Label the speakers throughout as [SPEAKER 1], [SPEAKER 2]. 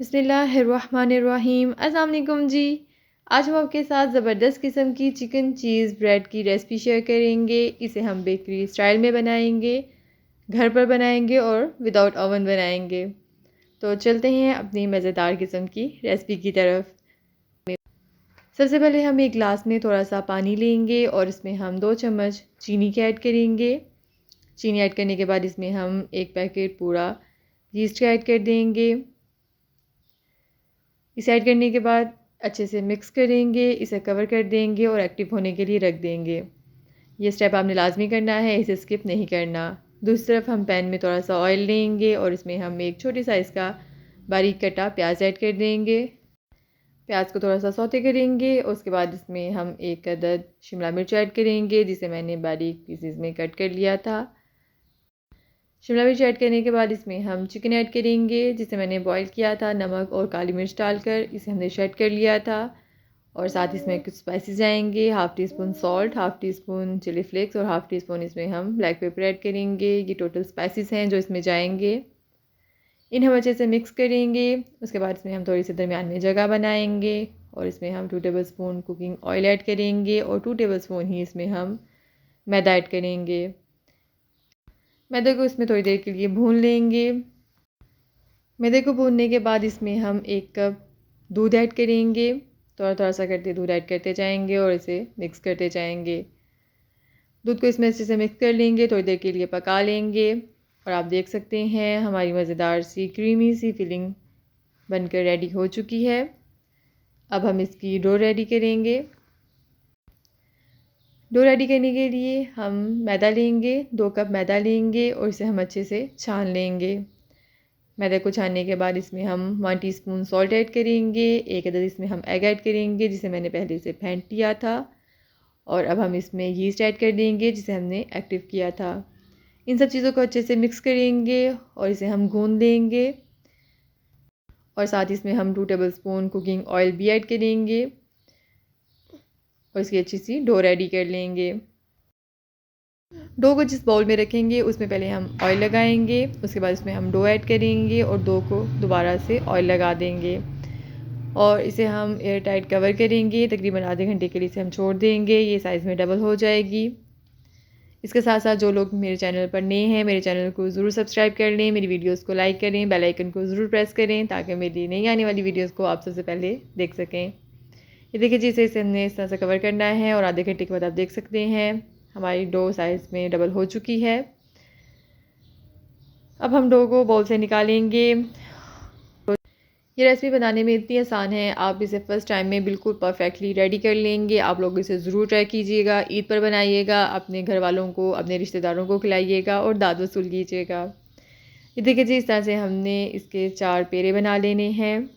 [SPEAKER 1] बिस्मिल्लाहिर्रहमानिर्रहीम। अस्सलाम वालेकुम जी। आज हम आपके साथ ज़बरदस्त किस्म की चिकन चीज़ ब्रेड की रेसिपी शेयर करेंगे। इसे हम बेकरी स्टाइल में बनाएंगे, घर पर बनाएंगे और विदाउट ओवन बनाएंगे। तो चलते हैं अपनी मज़ेदार किस्म की रेसिपी की तरफ। सबसे पहले हम एक गिलास में थोड़ा सा पानी लेंगे और इसमें हम 2 चम्मच चीनी के ऐड करेंगे। चीनी ऐड करने के बाद इसमें हम एक पैकेट पूरा यीस्ट का ऐड कर देंगे। इसे ऐड करने के बाद अच्छे से मिक्स करेंगे, इसे कवर कर देंगे और एक्टिव होने के लिए रख देंगे। ये स्टेप आपने लाजमी करना है, इसे स्किप नहीं करना। दूसरी तरफ हम पैन में थोड़ा सा ऑयल लेंगे और इसमें हम एक छोटे साइज़ का बारीक कटा प्याज ऐड कर देंगे। प्याज को थोड़ा सा सौते करेंगे। उसके बाद इसमें हम एक अदद शिमला मिर्च ऐड करेंगे, जिसे मैंने बारीक पीसेस में कट कर लिया था। शिमला मिर्च ऐड करने के बाद इसमें हम चिकन ऐड करेंगे, जिसे मैंने बॉईल किया था नमक और काली मिर्च डालकर। इसे हमने शेड कर लिया था और साथ इसमें कुछ स्पाइसेस आएंगे। Half teaspoon salt, half teaspoon chilli flakes और हाफ़ टी स्पून इसमें हम ब्लैक पेपर ऐड करेंगे। ये टोटल स्पाइसेस हैं जो इसमें जाएंगे। इन हम अच्छे से मिक्स करेंगे। उसके बाद इसमें हम थोड़ी सी दरमियान में जगह बनाएंगे और इसमें हम 2 table spoon cooking oil add करेंगे और 2 टेबल स्पून ही इसमें हम मैदा ऐड करेंगे। मैदे को इसमें थोड़ी देर के लिए भून लेंगे। मैदे को भूनने के बाद इसमें हम 1 कप दूध ऐड करेंगे। थोड़ा थोड़ा सा करते दूध ऐड करते जाएंगे और इसे मिक्स करते जाएंगे। दूध को इसमें अच्छे से मिक्स कर लेंगे, थोड़ी देर के लिए पका लेंगे और आप देख सकते हैं हमारी मज़ेदार सी क्रीमी सी फिलिंग बनकर रेडी हो चुकी है। अब हम इसकी डो रेडी करेंगे। डो रेडी करने के लिए हम मैदा लेंगे, 2 कप मैदा लेंगे और इसे हम अच्छे से छान लेंगे। मैदे को छानने के बाद इसमें हम 1 टीस्पून सॉल्ट ऐड करेंगे। एक अदद इसमें हम एग ऐड करेंगे, जिसे मैंने पहले से फेंट लिया था। और अब हम इसमें यीस्ट ऐड कर देंगे, जिसे हमने एक्टिव किया था। इन सब चीज़ों को अच्छे से मिक्स करेंगे और इसे हम गूंद देंगे और साथ इसमें हम 2 टेबल स्पून कुकिंग ऑयल भी ऐड करेंगे और इसकी अच्छी सी डो रेडी कर लेंगे। डो को जिस बाउल में रखेंगे उसमें पहले हम ऑयल लगाएंगे। उसके बाद इसमें हम डो ऐड करेंगे और डो को दोबारा से ऑयल लगा देंगे और इसे हम एयर टाइट कवर करेंगे। तकरीबन आधे घंटे के लिए इसे हम छोड़ देंगे, ये साइज़ में डबल हो जाएगी। इसके साथ साथ जो लोग मेरे चैनल पर नए हैं, मेरे चैनल को ज़रूर सब्सक्राइब कर लें, मेरी वीडियोस को लाइक करें, बेल आइकन को ज़रूर प्रेस करें ताकि मेरी नई आने वाली वीडियोस को आप सबसे पहले देख सकें। ये देखिए जी, इसे हमने इस तरह से कवर करना है और आधे घंटे के बाद आप देख सकते हैं हमारी डो साइज़ में डबल हो चुकी है। अब हम डो को बाउल से निकालेंगे। ये रेसिपी बनाने में इतनी आसान है, आप इसे फ़र्स्ट टाइम में बिल्कुल परफेक्टली रेडी कर लेंगे। आप लोग इसे ज़रूर ट्राई कीजिएगा, ईद पर बनाइएगा, अपने घर वालों को, अपने रिश्तेदारों को खिलाइएगा और दाद वसूल कीजिएगा। ये देखिए जी, इस तरह से हमने इसके 4 पेड़े बना लेने हैं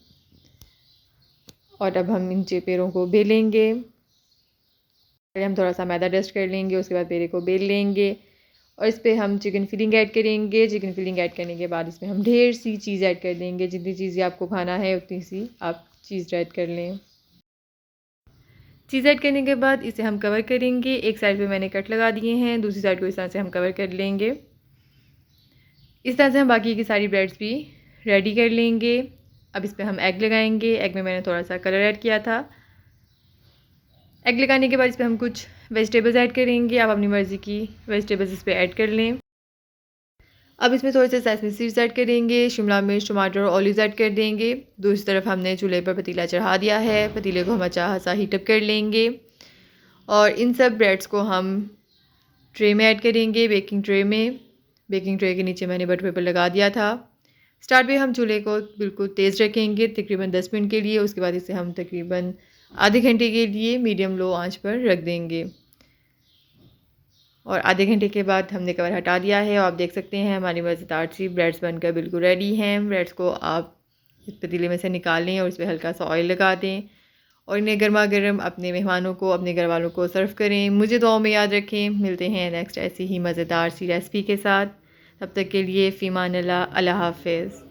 [SPEAKER 1] और अब हम इन पेड़ों को बेलेंगे। पहले हम थोड़ा सा मैदा डस्ट कर लेंगे, उसके बाद पेड़े को बेल लेंगे और इस पर हम चिकन फिलिंग ऐड करेंगे। चिकन फिलिंग ऐड करने के बाद इसमें हम ढेर सी चीज़ ऐड कर देंगे। जितनी चीज़ें आपको खाना है उतनी सी आप चीज़ ऐड कर लें। चीज़ ऐड करने के बाद इसे हम कवर करेंगे। एक साइड पे मैंने कट लगा दिए हैं, दूसरी साइड को इस तरह से हम कवर कर लेंगे। इस तरह से हम बाकी की सारी ब्रेड्स भी रेडी कर लेंगे। अब इस पर हम एग लगाएंगे। एग में मैंने थोड़ा सा कलर ऐड किया था। एग लगाने के बाद इस पर हम कुछ वेजिटेबल्स ऐड करेंगे। आप अपनी मर्ज़ी की वेजिटेबल्स इस पर ऐड कर लें। अब इसमें थोड़े से सेसमी सीड्स ऐड करेंगे, शिमला मिर्च, टमाटर और ऑलिव्स ऐड कर देंगे। दूसरी तरफ हमने चूल्हे पर पतीला चढ़ा दिया है। पतीले को हम अच्छा सा हीटअप कर लेंगे और इन सब ब्रेड्स को हम ट्रे में ऐड करेंगे, बेकिंग ट्रे में। बेकिंग ट्रे के नीचे मैंने बटर पेपर लगा दिया था। स्टार्ट में हम चूल्हे को बिल्कुल तेज़ रखेंगे तकरीबन 10 मिनट के लिए। उसके बाद इसे हम तकरीबन आधे घंटे के लिए मीडियम लो आंच पर रख देंगे और आधे घंटे के बाद हमने कवर हटा दिया है और आप देख सकते हैं हमारी मज़ेदार सी ब्रेड्स बनकर बिल्कुल रेडी हैं। ब्रेड्स को आप इस पतीले में से निकालें और इस पर हल्का सा ऑयल लगा दें और इन्हें गर्मा गर्म अपने मेहमानों को, अपने घर वालों को सर्व करें। मुझे दुआओं में याद रखें। मिलते हैं नेक्स्ट ऐसी ही मज़ेदार सी रेसिपी के साथ। तब तक के लिए फ़ीमान अल्लाह, अल्लाह हाफ़िज़।